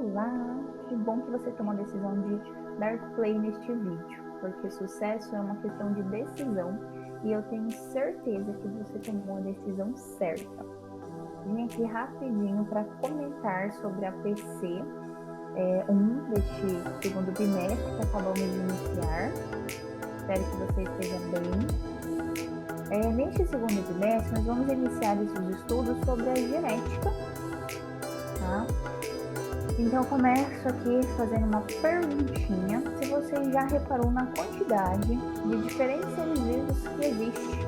Olá, que bom que você tomou a decisão de dar play neste vídeo, porque sucesso é uma questão de decisão e eu tenho certeza que você tomou a decisão certa. Vim aqui rapidinho para comentar sobre a PC 1 deste segundo bimestre que acabamos de iniciar. Espero que você esteja bem. Neste segundo bimestre, nós vamos iniciar esses estudos sobre a genética, tá? Então, eu começo aqui fazendo uma perguntinha, se você já reparou na quantidade de diferentes seres vivos que existe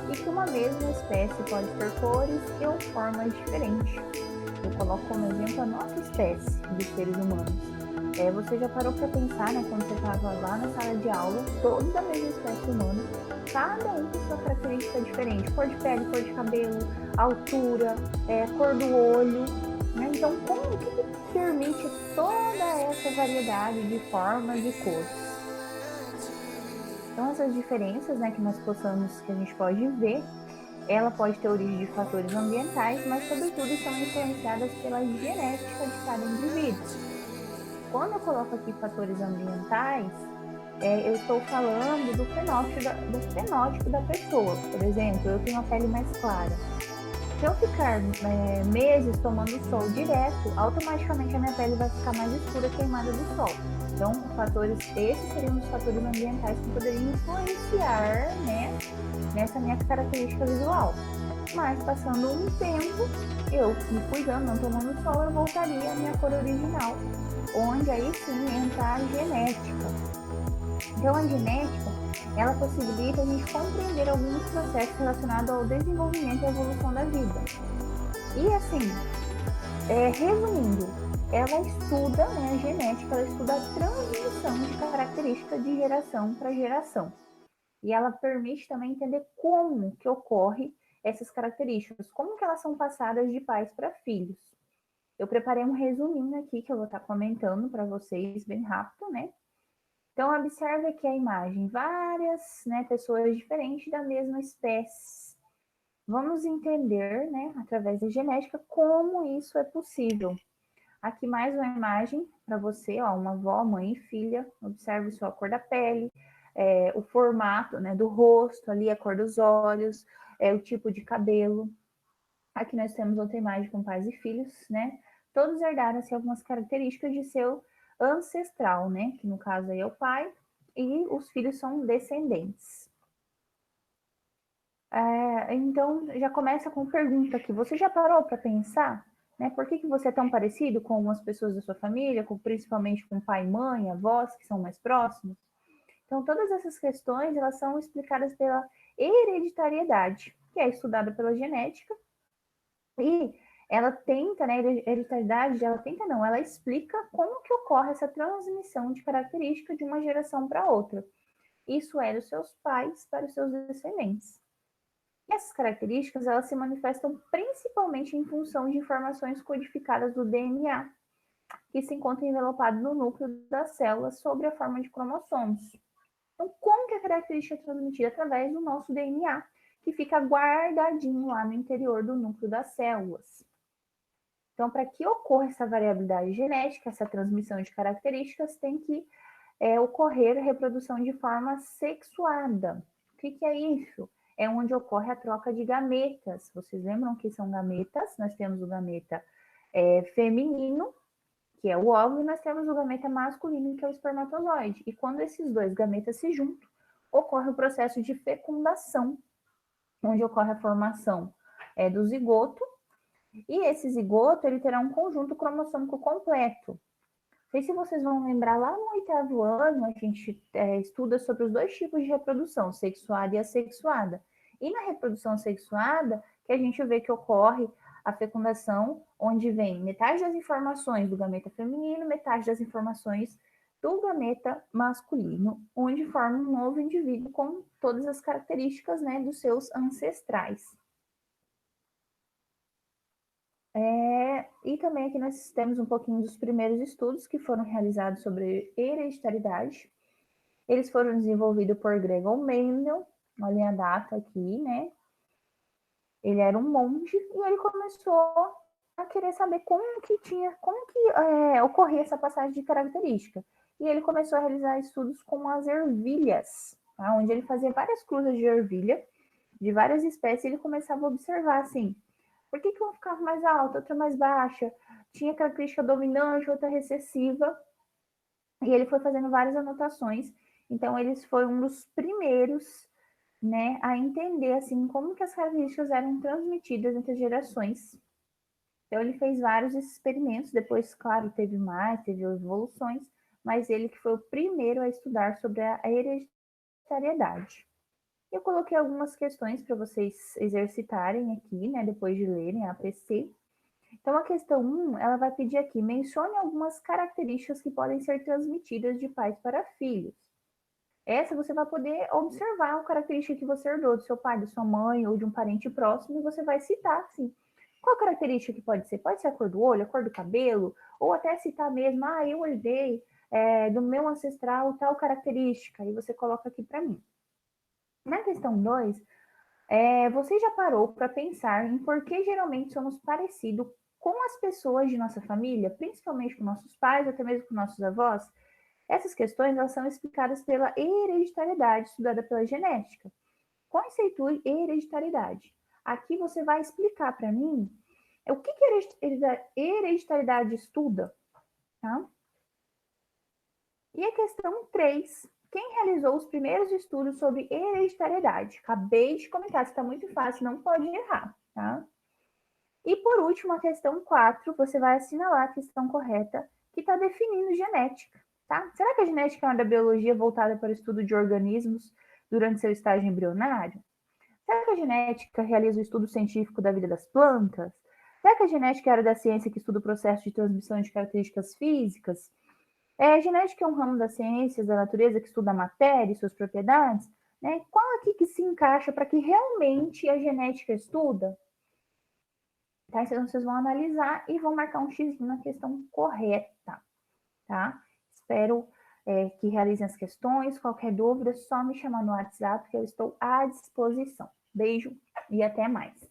e que uma mesma espécie pode ter cores e ou formas diferentes. Eu coloco como exemplo a nossa espécie de seres humanos. Você já parou para pensar, né, quando você estava lá na sala de aula, todos da mesma espécie humana, cada um com sua característica diferente, cor de pele, cor de cabelo, altura, cor do olho, né? Então, o que permite toda essa variedade de formas e cores? Então, essas diferenças, né, que a gente pode ver, ela pode ter origem de fatores ambientais, mas sobretudo são influenciadas pela genética de cada indivíduo. Quando eu coloco aqui fatores ambientais, eu estou falando do fenótipo da pessoa. Por exemplo, eu tenho a pele mais clara. Se eu ficar meses tomando sol direto, automaticamente a minha pele vai ficar mais escura, queimada do sol. Então, esses seriam os fatores ambientais que poderiam influenciar, né, nessa minha característica visual. Mas, passando um tempo, eu me cuidando, não tomando sol, eu voltaria à minha cor original, onde aí sim entra a genética. Então, a genética, ela possibilita a gente compreender alguns processos relacionados ao desenvolvimento e evolução da vida. E assim, resumindo, ela estuda, né, a genética, ela estuda a transmissão de características de geração para geração. E ela permite também entender como que ocorre essas características, como que elas são passadas de pais para filhos. Eu preparei um resuminho aqui que eu vou estar comentando para vocês bem rápido, né? Então, observe aqui a imagem, várias, né, pessoas diferentes da mesma espécie. Vamos entender, né, através da genética, como isso é possível. Aqui mais uma imagem para você, ó, uma avó, mãe e filha. Observe só a cor da pele, o formato, né, do rosto, ali a cor dos olhos, o tipo de cabelo. Aqui nós temos outra imagem com pais e filhos, né? Todos herdaram assim, algumas características de seu ancestral, né? Que no caso aí é o pai, e os filhos são descendentes. Então, já começa com pergunta aqui. Você já parou para pensar, né? Por que você é tão parecido com as pessoas da sua família, principalmente com pai, mãe, avós, que são mais próximos? Então, todas essas questões, elas são explicadas pela hereditariedade, que é estudada pela genética, e ela tenta, né, hereditariedade, ela explica como que ocorre essa transmissão de característica de uma geração para outra. Isso é dos seus pais para os seus descendentes. Essas características, elas se manifestam principalmente em função de informações codificadas do DNA, que se encontra envelopado no núcleo das células sob a forma de cromossomos. Então, como que a característica é transmitida? Através do nosso DNA, que fica guardadinho lá no interior do núcleo das células. Então, para que ocorra essa variabilidade genética, essa transmissão de características, tem que ocorrer a reprodução de forma sexuada. O que é isso? É onde ocorre a troca de gametas. Vocês lembram que são gametas? Nós temos o gameta feminino, que é o óvulo, e nós temos o gameta masculino, que é o espermatozoide. E quando esses dois gametas se juntam, ocorre o processo de fecundação, onde ocorre a formação do zigoto, e esse zigoto ele terá um conjunto cromossômico completo. Não sei se vocês vão lembrar, lá no 8º ano, a gente estuda sobre os dois tipos de reprodução, sexuada e assexuada. E na reprodução sexuada, que a gente vê que ocorre a fecundação, onde vem metade das informações do gameta feminino, metade das informações do gameta masculino, onde forma um novo indivíduo com todas as características, né, dos seus ancestrais. E também aqui nós temos um pouquinho dos primeiros estudos que foram realizados sobre hereditariedade. Eles foram desenvolvidos por Gregor Mendel, olhem a data aqui, né? Ele era um monge e ele começou querer saber como que ocorria essa passagem de característica. E ele começou a realizar estudos com as ervilhas, tá? Onde ele fazia várias cruzas de ervilha, de várias espécies, e ele começava a observar, assim, por que uma ficava mais alta, outra mais baixa, tinha característica dominante, outra recessiva, e ele foi fazendo várias anotações. Então, eles foi um dos primeiros, né, a entender, assim, como que as características eram transmitidas entre gerações. Então, ele fez vários experimentos, depois, claro, teve evoluções, mas ele que foi o primeiro a estudar sobre a hereditariedade. Eu coloquei algumas questões para vocês exercitarem aqui, né, depois de lerem a APC. Então, a questão 1, ela vai pedir aqui, mencione algumas características que podem ser transmitidas de pais para filhos. Essa você vai poder observar a característica que você herdou do seu pai, da sua mãe ou de um parente próximo, e você vai citar, assim, qual característica que pode ser? Pode ser a cor do olho, a cor do cabelo, ou até citar mesmo, eu herdei do meu ancestral tal característica, e você coloca aqui para mim. Na questão 2, você já parou para pensar em por que geralmente somos parecidos com as pessoas de nossa família, principalmente com nossos pais, até mesmo com nossos avós? Essas questões elas são explicadas pela hereditariedade, estudada pela genética. Conceitue hereditariedade. Aqui você vai explicar para mim o que a hereditariedade estuda, tá? E a questão 3, quem realizou os primeiros estudos sobre hereditariedade? Acabei de comentar, está muito fácil, não pode errar, tá? E por último, a questão 4, você vai assinalar a questão correta, que está definindo genética, tá? Será que a genética é uma da biologia voltada para o estudo de organismos durante seu estágio embrionário? Será que a genética realiza o estudo científico da vida das plantas? Será que a genética é a área da ciência que estuda o processo de transmissão de características físicas? A genética é um ramo das ciências da natureza que estuda a matéria e suas propriedades, né? Qual aqui que se encaixa para que realmente a genética estuda? Tá? Então, vocês vão analisar e vão marcar um X na questão correta, tá? Espero que realizem as questões. Qualquer dúvida, é só me chamar no WhatsApp que eu estou à disposição. Beijo e até mais.